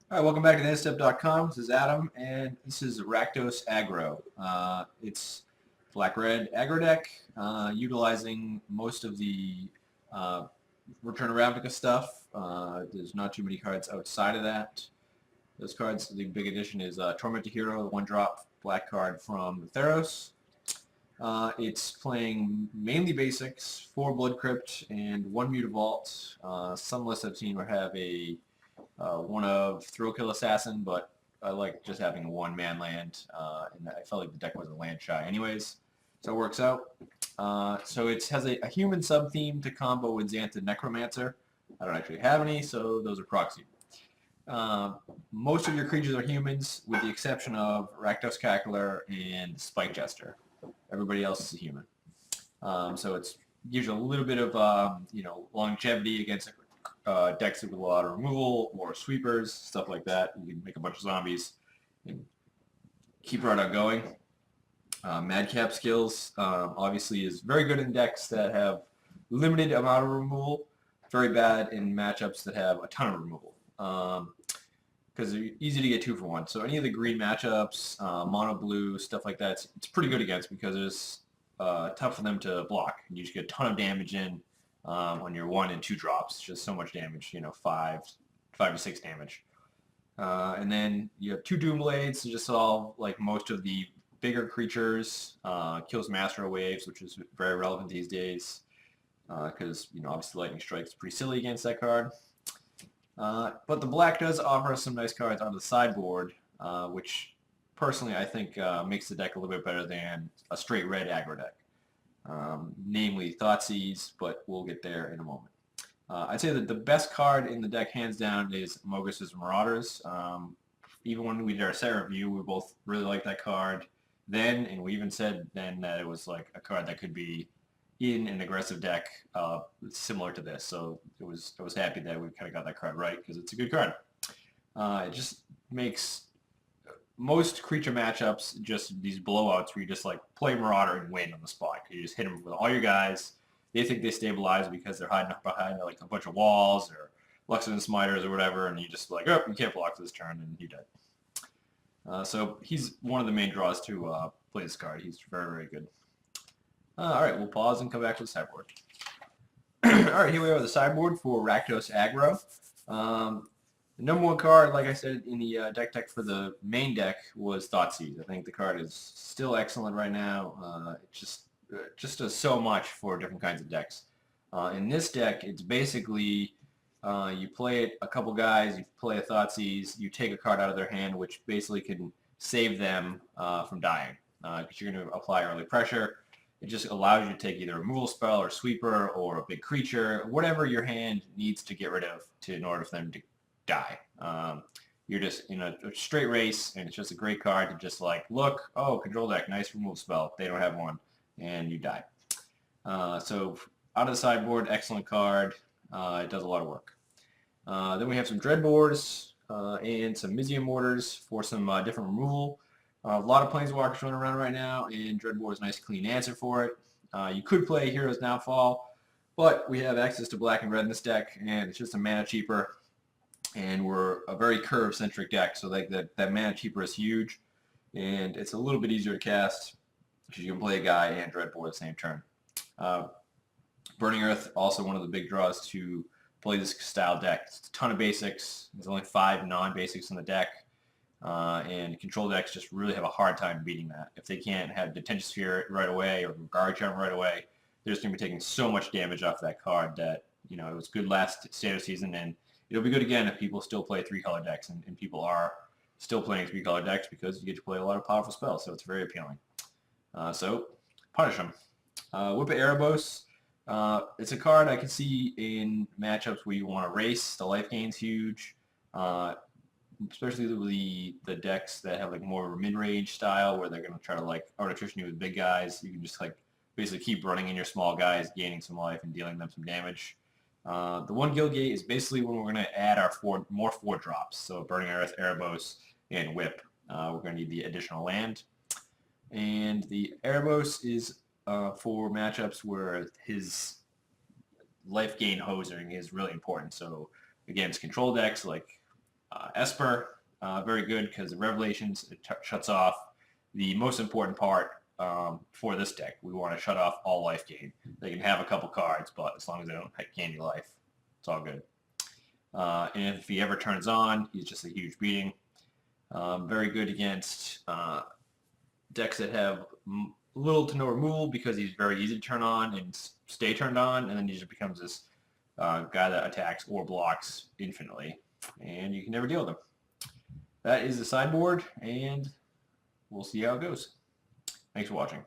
All right, welcome back to TheEndStep.com. This is Adam, and this is Rakdos Aggro. It's black-red aggro deck, utilizing most of the uh, Return of Ravnica stuff. There's not too many cards outside of that. Those cards, the big addition is Tormented Hero, the one-drop black card from Theros. It's playing mainly basics, 4 Blood Crypt, and 1 Mutavault. Some lists I've seen will have a one of Thrillkill Assassin, but I like just having one man land, and I felt like the deck wasn't land shy anyways, so it works out. So it has a human sub-theme to combo with Xanthan Necromancer. I don't actually have any, so those are proxy. Uh, Most of your creatures are humans, with the exception of Rakdos Cackler and Spike Jester. Everybody else is a human. So it gives you a little bit of longevity against decks with a lot of removal or sweepers, stuff like that. You can make a bunch of zombies and keep right on going. Madcap skills obviously is very good in decks that have limited amount of removal, very bad in matchups that have a ton of removal. Because they're easy to get 2 for 1. So any of the green matchups, mono blue, stuff like that, it's pretty good against because it's tough for them to block. You just get a ton of damage in on your 1 and 2 drops. Just so much damage, 5 to 6 damage. And then you have 2 Doom Blades to just solve like most of the bigger creatures. Kills Master Waves, which is very relevant these days because obviously Lightning Strike is pretty silly against that card. But the black does offer some nice cards on the sideboard, which personally I think makes the deck a little bit better than a straight red aggro deck. Namely Thoughtseize, but we'll get there in a moment. I'd say that the best card in the deck, hands down, is Mogus's Marauders. Even when we did our set review, we both really liked that card then, and we even said then that it was like a card that could be in an aggressive deck similar to this. So I was happy that we kind of got that card right because it's a good card. It just makes most creature matchups just these blowouts where you just like play Marauder and win on the spot. You just hit them with all your guys. They think they stabilize because they're hiding behind like a bunch of walls or Luxodon Smiters or whatever, and you just like, oh, you can't block this turn, and you dead. So he's one of the main draws to play this card. He's very, very good. All right, we'll pause and come back to the sideboard. All right, here we are with the sideboard for Rakdos Aggro. The number 1 card, like I said, in the deck for the main deck was Thoughtseize. I think the card is still excellent right now. It just does so much for different kinds of decks. In this deck, it's basically you play it a couple guys, you play a Thoughtseize, you take a card out of their hand, which basically can save them from dying because you're going to apply early pressure. It just allows you to take either a removal spell or sweeper or a big creature, whatever your hand needs to get rid of in order for them to die. You're just in a straight race, and it's just a great card to just like, look, oh, control deck, nice removal spell. They don't have one, and you die. So out of the sideboard, excellent card. It does a lot of work. Then we have some Dreadbores and some Mizium Mortars for some different removal. A lot of Planeswalkers running around right now, and Dreadbore is a nice clean answer for it. You could play Heroes Downfall, but we have access to black and red in this deck, and it's just a mana cheaper, and we're a very curve-centric deck, so like that mana cheaper is huge, and it's a little bit easier to cast because you can play a guy and Dreadbore the same turn. Burning Earth, also one of the big draws to play this style deck. It's a ton of basics. There's only 5 non-basics in the deck. And control decks just really have a hard time beating that. If they can't have Detention Sphere right away or Guard Charm right away, they're just going to be taking so much damage off that card that, it was good last standard season, and it'll be good again if people still play 3-color decks, and people are still playing 3-color decks because you get to play a lot of powerful spells, so it's very appealing. So, punish them. Whip of Erebos. It's a card I can see in matchups where you want to race. The life gain's huge. Especially the decks that have like more of a mid-range style where they're going to try to like art-attrition you with big guys. You can just like basically keep running in your small guys, gaining some life and dealing them some damage. The 1 Guildgate is basically when we're going to add our more 4 drops. So Burning Earth, Erebos, and Whip. We're going to need the additional land. And the Erebos is for matchups where his life gain hosing is really important. So against control decks like Esper, very good because the Revelations shuts off the most important part for this deck. We want to shut off all life gain. They can have a couple cards, but as long as they don't gain any life, it's all good. And if he ever turns on, he's just a huge beating. Very good against decks that have little to no removal because he's very easy to turn on and stay turned on, and then he just becomes this guy that attacks or blocks infinitely, and you can never deal with him. That is the sideboard, and we'll see how it goes. Thanks for watching.